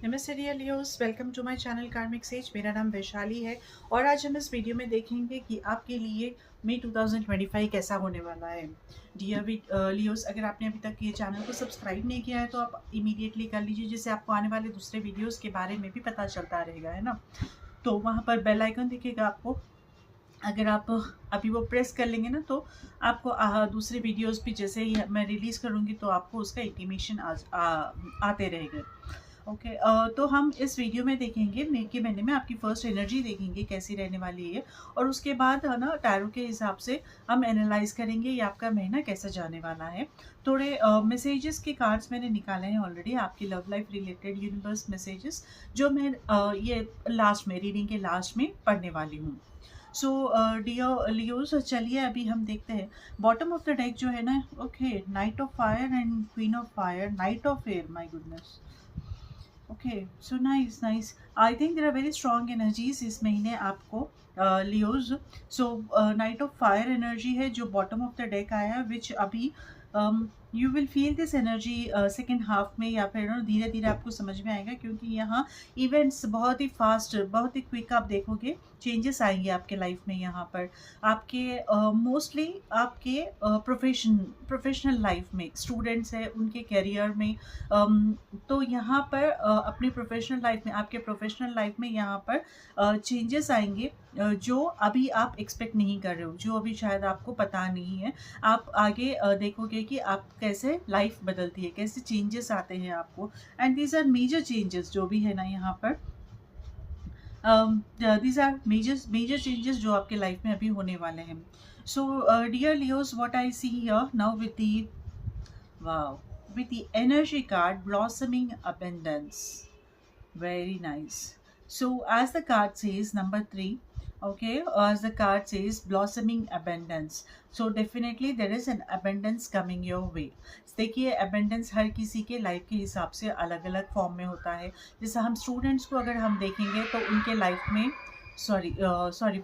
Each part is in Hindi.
नमस्ते dear Leos, welcome to my channel karmic sage. मेरा नाम वैशाली है और आज हम इस वीडियो में देखेंगे कि आपके लिए मई 2025 कैसा होने वाला है। डियर लियोस, अगर आपने अभी तक ये चैनल को सब्सक्राइब नहीं किया है तो आप इमीडिएटली कर लीजिए, जिससे आपको आने वाले दूसरे वीडियोस के बारे में भी पता चलता रहेगा, है ना। तो वहाँ पर बेल आइकन दिखेगा आपको, अगर आप अभी वो प्रेस कर लेंगे ना तो आपको दूसरे वीडियोस भी जैसे ही मैं रिलीज़ करूँगी तो आपको उसका इंटीमेशन आते रहेंगे। ओके। तो हम इस वीडियो में देखेंगे मई के महीने में आपकी फर्स्ट एनर्जी देखेंगे कैसी रहने वाली है, और उसके बाद है ना टैरो के हिसाब से हम एनालाइज करेंगे ये आपका महीना कैसा जाने वाला है। थोड़े मैसेजेस के कार्ड्स मैंने निकाले हैं ऑलरेडी आपकी love life related universe messages, जो मैं ये लास्ट में रीडिंग के लास्ट में पढ़ने वाली हूँ। सो डियर लियोस, चलिए अभी हम देखते हैं बॉटम ऑफ द डेक जो है ना। Okay, knight of fire and queen of fire, knight of air, my goodness. Okay, so nice nice. I think there are very strong energies इस महीने आपको Leos. So knight of fire energy है जो बॉटम ऑफ द डेक आया है, विच अभी you will feel this energy second half में, या फिर धीरे धीरे आपको समझ में आएगा, क्योंकि यहाँ इवेंट्स बहुत ही फास्ट, बहुत ही क्विक आप देखोगे चेंजेस आएंगे आपके लाइफ में। यहाँ पर आपके मोस्टली आपके प्रोफेशनल लाइफ में स्टूडेंट्स हैं उनके करियर में, तो यहाँ पर अपनी प्रोफेशनल लाइफ में, आपके प्रोफेशनल लाइफ में यहाँ पर चेंजेस आएंगे जो अभी आप एक्सपेक्ट नहीं कर रहे हो, जो अभी शायद आपको पता नहीं है। आप आगे देखोगे कि आप कैसे लाइफ बदलती है, कैसे चेंजेस आते हैं आपको, and these are major changes जो भी है ना यहाँ पर। दीज आर मेजर चेंजेस जो आपके लाइफ में अभी होने वाले हैं। So dear Leos, what I see here now with the, wow, with the energy card, blossoming abundance. Very nice. So as the card says, number 3, okay, as the card says, blossoming abundance. So definitely there is an abundance coming your way. देखिए, abundance हर किसी के लाइफ के हिसाब से अलग अलग फॉर्म में होता है। जैसे हम स्टूडेंट्स को अगर हम देखेंगे तो उनके लाइफ में, सॉरी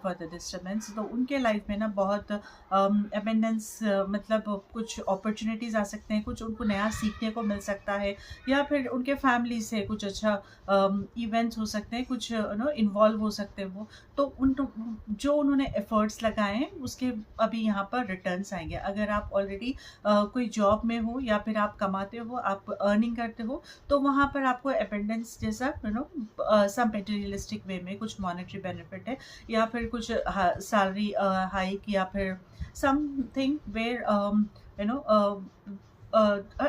फॉर द डिस्टर्बेंस, तो उनके लाइफ में ना बहुत अबेंडेंस, मतलब कुछ अपॉर्चुनिटीज़ आ सकते हैं, कुछ उनको नया सीखने को मिल सकता है, या फिर उनके फैमिली से कुछ अच्छा इवेंट्स हो सकते हैं, कुछ इन्वॉल्व हो सकते हैं वो। तो उन जो उन्होंने एफर्ट्स लगाए हैं उसके अभी यहाँ पर रिटर्न्स आएंगे। अगर आप ऑलरेडी कोई जॉब में हो या फिर आप कमाते हो, आप अर्निंग करते हो, तो वहाँ पर आपको अबेंडेंस जैसा सम मटेरियलिस्टिक वे में कुछ मॉनेटरी बेनिफिट है, या फिर कुछ सैलरी हाइक, या फिर something where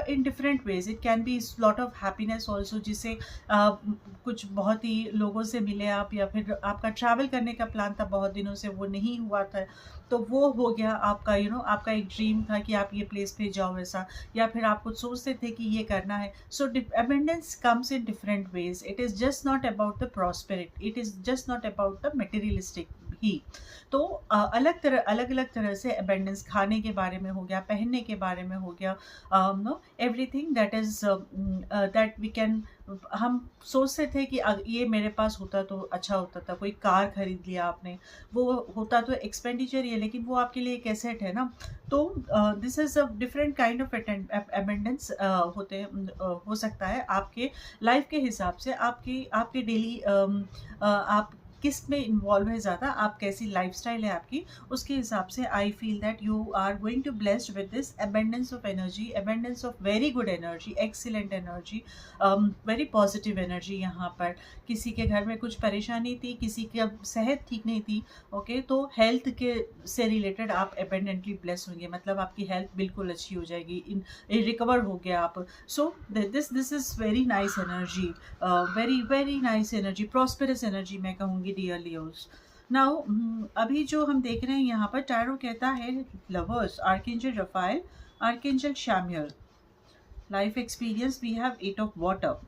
in different ways. It can be lot of happiness also, जिसे कुछ बहुत ही लोगों से मिले आप, या फिर आपका ट्रैवल करने का प्लान था बहुत दिनों से, वो नहीं हुआ था, तो वो हो गया आपका। आपका एक ड्रीम था कि आप ये प्लेस पे जाओ वैसा, या फिर आप कुछ सोचते थे कि ये करना है। सो abundance comes in different ways. It is just not about the prosperity, it is just not about the materialistic ही। तो अलग अलग तरह से अबेंडेंस, खाने के बारे में हो गया, पहनने के बारे में हो गया, know everything that is that we can. हम सोचते थे कि ये मेरे पास होता तो अच्छा होता था, कोई कार खरीद लिया आपने, वो होता तो एक्सपेंडिचर ही है, लेकिन वो आपके लिए एक एसेट है ना। तो this is a different kind of abundance हो सकता है आपके लाइफ के हिसाब से, आपके डेली आप किस में इन्वॉल्व है ज़्यादा, आप कैसी लाइफस्टाइल है आपकी, उसके हिसाब से I feel that you are going to blessed with this abundance of energy, abundance of very good energy, excellent energy, very positive energy. यहाँ पर किसी के घर में कुछ परेशानी थी, किसी की अब सेहत ठीक नहीं थी, ओके, तो हेल्थ के से रिलेटेड आप अबेंडेंटली ब्लेस होंगे, मतलब आपकी हेल्थ बिल्कुल अच्छी हो जाएगी, रिकवर हो गया आप। So this is very nice energy, very very nice energy, prosperous energy मैं कहूँगी डियर लियोस। नाउ अभी जो हम देख रहे हैं यहाँ पर, टैरो कहता है lovers, archangel Raphael, archangel Chamuel, life experience, we have 8 of water.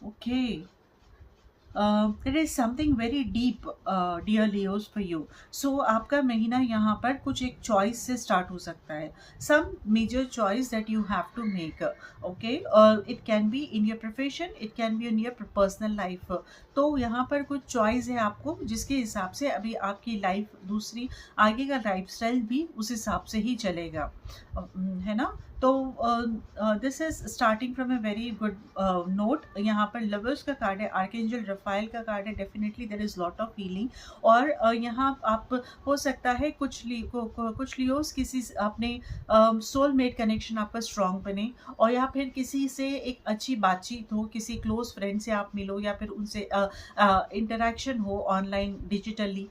Okay, there is something very deep, dear Leos, for you. So आपका महीना यहाँ पर कुछ एक चॉइस से स्टार्ट हो सकता है, some major choice that you have to make, okay, it can be in your profession, it can be in your personal life। तो यहाँ पर कुछ चॉइस है आपको, जिसके हिसाब से अभी आपकी लाइफ दूसरी, आगे का लाइफस्टाइल भी उस हिसाब से ही चलेगा, है ना। तो this is starting from a very good note. यहाँ पर लवर्स का कार्ड है, आर्कएंजल रफाइल का कार्ड है, definitely there is lot of healing. और यहाँ आप हो सकता है कुछ लियोस किसी अपने सोलमेट कनेक्शन आपका स्ट्रांग बने, और या फिर किसी से एक अच्छी बातचीत हो, किसी क्लोज फ्रेंड से आप मिलो, या फिर उनसे इंटरेक्शन हो ऑनलाइन डिजिटली।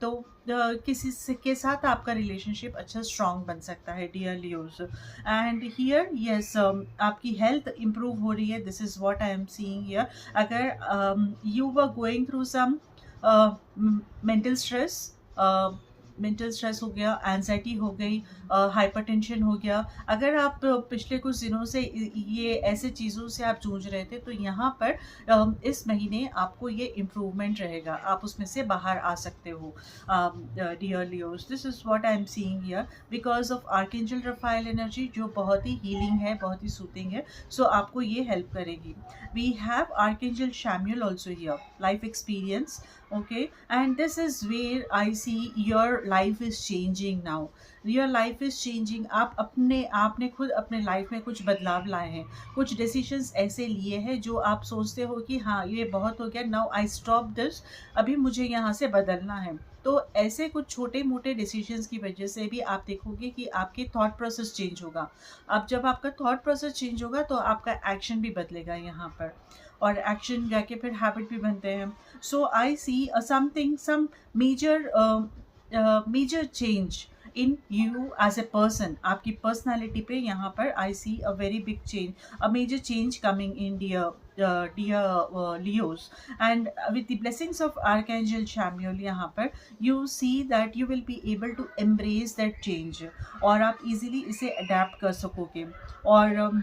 तो किसी से के साथ आपका रिलेशनशिप अच्छा स्ट्रांग बन सकता है dear Leos. And here yes, आपकी हेल्थ इंप्रूव हो रही है, this is what I am seeing here. अगर you were going through some mental stress, mental stress हो गया, एंजाइटी हो गई, हाइपरटेंशन हो गया, अगर आप पिछले कुछ दिनों से ये ऐसे चीज़ों से आप जूझ रहे थे, तो यहाँ पर इस महीने आपको ये इम्प्रूवमेंट रहेगा, आप उसमें से बाहर आ सकते हो dear Leos. This is what I am seeing here because of archangel Raphael energy, जो बहुत ही हीलिंग है, बहुत ही सूथिंग है। सो आपको ये हेल्प करेगी। We have archangel Chamuel also here, life experience, okay, and this is where I see your life is changing now. Your life is changing. आपने खुद अपने लाइफ में कुछ बदलाव लाए हैं, कुछ डिसीजंस ऐसे लिए हैं जो आप सोचते हो कि हाँ ये बहुत हो गया, नाउ आई स्टॉप दिस, अभी मुझे यहाँ से बदलना है। तो ऐसे कुछ छोटे मोटे डिसीजंस की वजह से भी आप देखोगे कि आपकी थॉट प्रोसेस चेंज होगा। अब जब आपका थॉट प्रोसेस चेंज होगा तो आपका एक्शन भी बदलेगा यहाँ पर, और एक्शन जाके फिर हैबिट भी बनते हैं। So I see something, some major change in you as a person, आपकी पर्सनैलिटी पे यहाँ पर I see a very big change, a major change coming in dear Leos, and with the blessings of Archangel Chamuel, यहाँ पर you see that you will be able to embrace that change, और आप easily इसे adapt कर सकोगे। और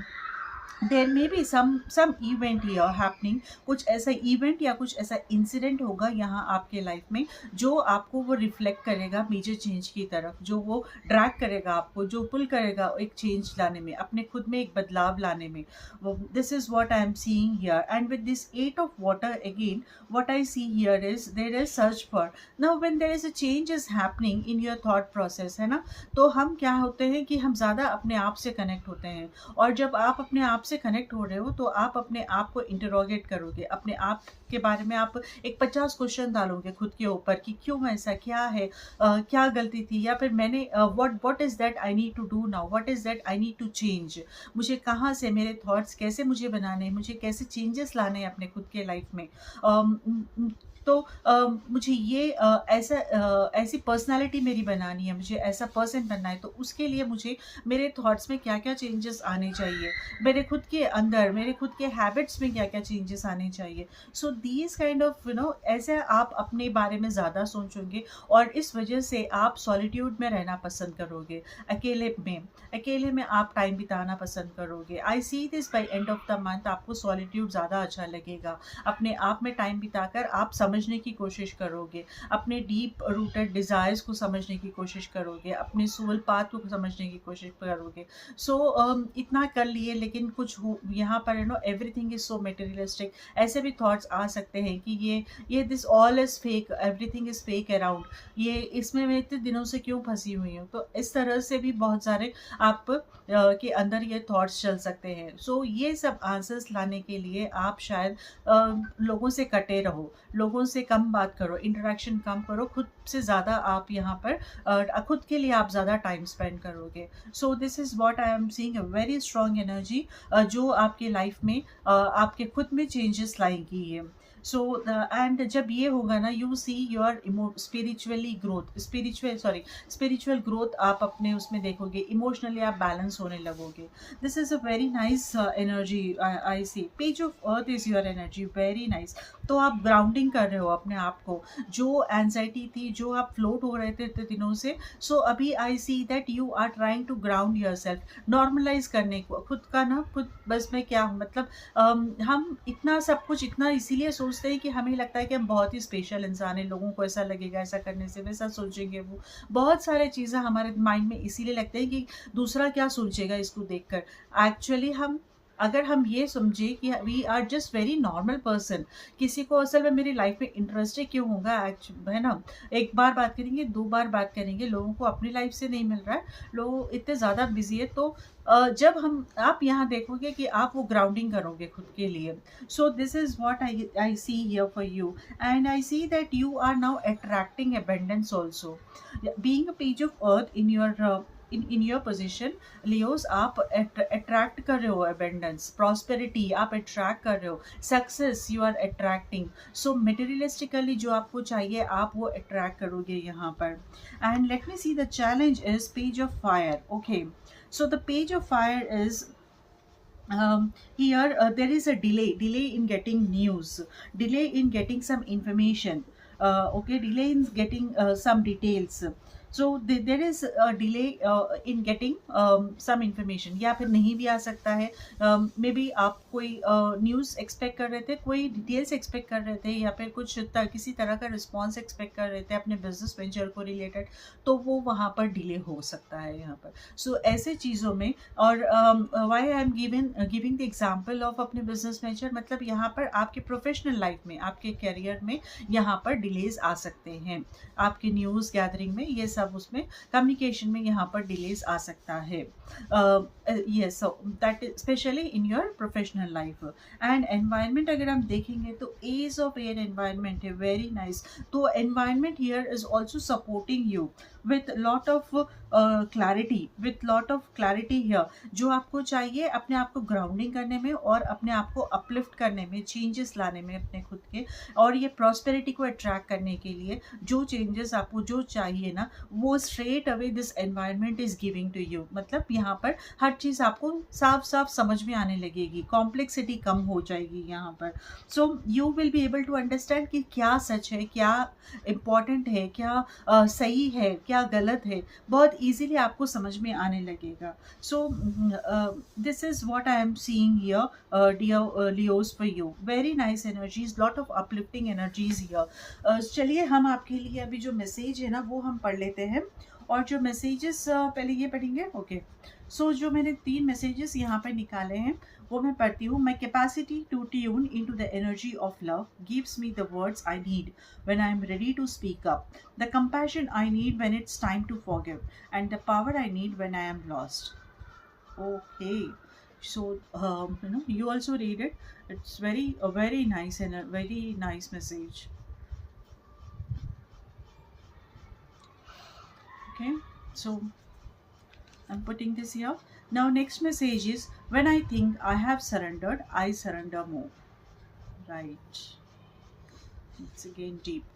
there may be some event here happening, कुछ ऐसा इवेंट या कुछ ऐसा इंसिडेंट होगा यहाँ आपके लाइफ में जो आपको वो रिफ्लेक्ट करेगा मेजर चेंज की तरफ, जो वो ड्रैग करेगा आपको, जो पुल करेगा एक चेंज लाने में, अपने खुद में एक बदलाव लाने में। This is what I am seeing here. And with this 8 of water again, what I see here is there is search for, now when there is a change is happening in your thought process, है ना, तो हम क्या होते हैं कि हम ज़्यादा अपने आप से कनेक्ट होते हैं, और जब आप अपने आप से कनेक्ट हो रहे हो तो आप अपने आप को इंटरोगेट करोगे, अपने आप के बारे में आप एक 50 क्वेश्चन डालोगे खुद के ऊपर कि क्यों ऐसा, क्या है, क्या गलती थी, या फिर मैंने what is that I need to do now, what is that I need to change, मुझे कहाँ से मेरे थॉट्स कैसे मुझे बनाने हैं, मुझे कैसे चेंजेस लाने हैं अपने खुद के लाइफ में। तो मुझे ये ऐसी पर्सनालिटी मेरी बनानी है, मुझे ऐसा पर्सन बनना है, तो उसके लिए मुझे मेरे थॉट्स में क्या क्या चेंजेस आने चाहिए, मेरे खुद के अंदर, मेरे खुद के हैबिट्स में क्या क्या चेंजेस आने चाहिए। सो दीज काइंड ऑफ ऐसे आप अपने बारे में ज़्यादा सोचोगे, और इस वजह से आप सॉलिट्यूड में रहना पसंद करोगे, अकेले में आप टाइम बिताना पसंद करोगे। I see this by end of the month आपको सॉलिट्यूड ज़्यादा अच्छा लगेगा, अपने आप में टाइम बिताकर आप समझने की कोशिश करोगे, अपने डीप रूटेड डिज़ायर्स को समझने की कोशिश करोगे, अपने सोल पाथ को समझने की कोशिश करोगे। सो इतना कर लिए, लेकिन कुछ यहाँ पर एवरीथिंग इज सो मटेरियलिस्टिक, ऐसे भी थॉट्स आ सकते हैं कि ये this all is fake, everything is fake around, ये इसमें मैं इतने दिनों से क्यों फंसी हुई हूँ। तो इस तरह से भी बहुत सारे आप के अंदर ये थॉट्स चल सकते हैं। सो ये सब आंसर्स लाने के लिए आप शायद लोगों से कटे रहो, लोगों से कम बात करो, इंटरेक्शन कम करो, खुद से ज़्यादा आप यहाँ पर खुद के लिए आप ज़्यादा टाइम स्पेंड करोगे। So this is what I am seeing, a very strong energy जो आपके लाइफ में आपके खुद में चेंजेस लाएगी ये। सो एंड जब ये होगा ना, you see your spiritual growth आप अपने उसमें देखोगे, इमोशनली आप बैलेंस होने लगोगे। This is a very nice energy I see. Page of earth is your energy, very nice. तो आप ग्राउंडिंग कर रहे हो अपने आप को, जो एंजाइटी थी, जो आप फ्लोट हो रहे थे इतने दिनों से, सो अभी I see that you are trying to ground yourself, normalize करने को खुद का ना, खुद बस में क्या मतलब हम इतना सब कुछ इतना इसीलिए सोचते हैं कि हमें लगता है कि हम बहुत ही स्पेशल इंसान हैं, लोगों को ऐसा लगेगा, ऐसा करने से वैसा सोचेंगे, वो बहुत सारे चीज़ें हमारे माइंड में इसीलिए लगते हैं कि दूसरा क्या सोचेगा इसको देखकर। एक्चुअली हम अगर हम ये समझे कि we are just very normal person, किसी को असल में मेरी लाइफ में इंटरेस्ट ही क्यों होगा, है ना? एक बार बात करेंगे, दो बार बात करेंगे, लोगों को अपनी लाइफ से नहीं मिल रहा है, लोग इतने ज़्यादा बिजी है। तो जब हम आप यहाँ देखोगे कि आप वो ग्राउंडिंग करोगे खुद के लिए। So this is what I see here for you, and I see that you are now attracting abundance also. Being a page of earth in your in your position, Leos, आप अट्रैक्ट कर रहे हो अबेंडेंस, प्रॉस्पेरिटी आप अट्रैक्ट कर रहे हो, success you are attracting. So materialistically जो आपको चाहिए आप वो अट्रैक्ट करोगे यहाँ पर। And let me see the challenge is page of fire. Okay, so the page of fire is here there is a delay in getting news, delay in getting some information, okay, delay in getting some details. So there is a delay in getting some information, या फिर नहीं भी आ सकता है। मे बी आप कोई न्यूज़ एक्सपेक्ट कर रहे थे, कोई डिटेल्स एक्सपेक्ट कर रहे थे, या फिर कुछ किसी तरह का रिस्पॉन्स एक्सपेक्ट कर रहे थे अपने बिजनेस वेंचर को रिलेटेड, तो वो वहाँ पर डिले हो सकता है यहाँ पर। सो ऐसे चीज़ों में, और why I am giving the example of अपने बिजनेस वेंचर, मतलब यहाँ पर आपके प्रोफेशनल लाइफ में, आपके करियर में यहाँ पर डिलेज आ सकते हैं, आपके न्यूज़ गैदरिंग में, ये सब उसमें कम्युनिकेशन में यहाँ पर डिलेज आ सकता है। Yes, so that is specially in your professional life. And environment अगर हम देखेंगे तो एज ऑफ एयर एनवायरनमेंट है, वेरी नाइस। तो environment here is also supporting you with lot of clarity, with lot of clarity here, जो आपको चाहिए अपने आप को ग्राउंडिंग करने में और अपने आप को अपलिफ्ट करने में, चेंजेस लाने में अपने खुद के, और ये प्रॉस्पेरिटी को अट्रैक्ट करने के लिए जो चेंजेस आपको जो चाहिए ना, वो straight away this environment is giving to you. मतलब यहाँ पर हर चीज़ आपको साफ साफ समझ में आने लगेगी, कॉम्प्लेक्सिटी कम हो जाएगी यहाँ पर। So you will be able to understand कि क्या सच है, क्या इम्पॉर्टेंट है, क्या सही है, क्या गलत है, बहुत इजीली आपको समझ में आने लगेगा। So this is what I am seeing here dear Leos for you, very nice energies, lot of uplifting energies here. चलिए हम आपके लिए अभी जो मैसेज है ना वो हम पढ़ लेते हैं, और जो मैसेजेस पहले ये पढ़ेंगे। ओके, सो जो मैंने 3 मैसेजेस यहाँ पर निकाले हैं वो मैं पढ़ती हूँ। My capacity to tune in to the energy of love gives me the words I need when I am ready to speak up, the compassion I need when it's time to forgive, and the power I need when I am lost. Okay, so you also read it. It's very nice and a very nice message. Okay, so I'm putting this here. Now next message is, when I think I have surrendered, I surrender more. Right. It's again deep.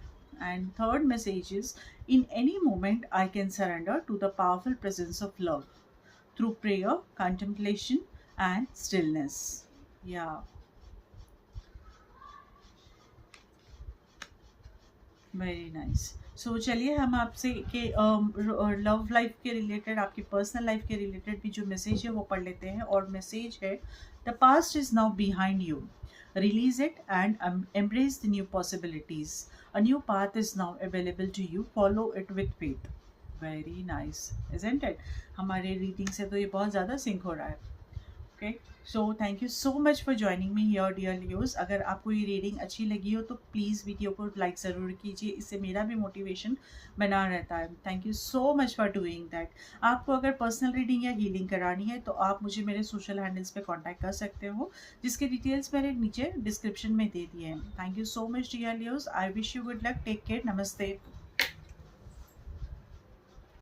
And third message is, in any moment I can surrender to the powerful presence of love through prayer, contemplation and stillness. Yeah, very nice. So चलिए हम आपसे के लव लाइफ के रिलेटेड, आपकी पर्सनल लाइफ के रिलेटेड भी जो मैसेज है वो पढ़ लेते हैं। और मैसेज है, the past is now behind you, release it and embrace the new possibilities. A new path is now available to you. Follow it with faith. Very nice, isn't it? हमारे रीडिंग से तो ये बहुत ज़्यादा सिंक हो रहा है। Okay, so thank you so much for joining me here dear Leos. अगर आपको ये रीडिंग अच्छी लगी हो तो प्लीज़ वीडियो को लाइक ज़रूर कीजिए, इससे मेरा भी मोटिवेशन बना रहता है। Thank you so much for doing that. आपको अगर पर्सनल रीडिंग या हीलिंग करानी है तो आप मुझे मेरे सोशल हैंडल्स पे कांटेक्ट कर सकते हो, जिसके डिटेल्स मैंने नीचे डिस्क्रिप्शन में दे दिए हैं। Thank you so much dear Leos. I wish you good luck, take care, नमस्ते।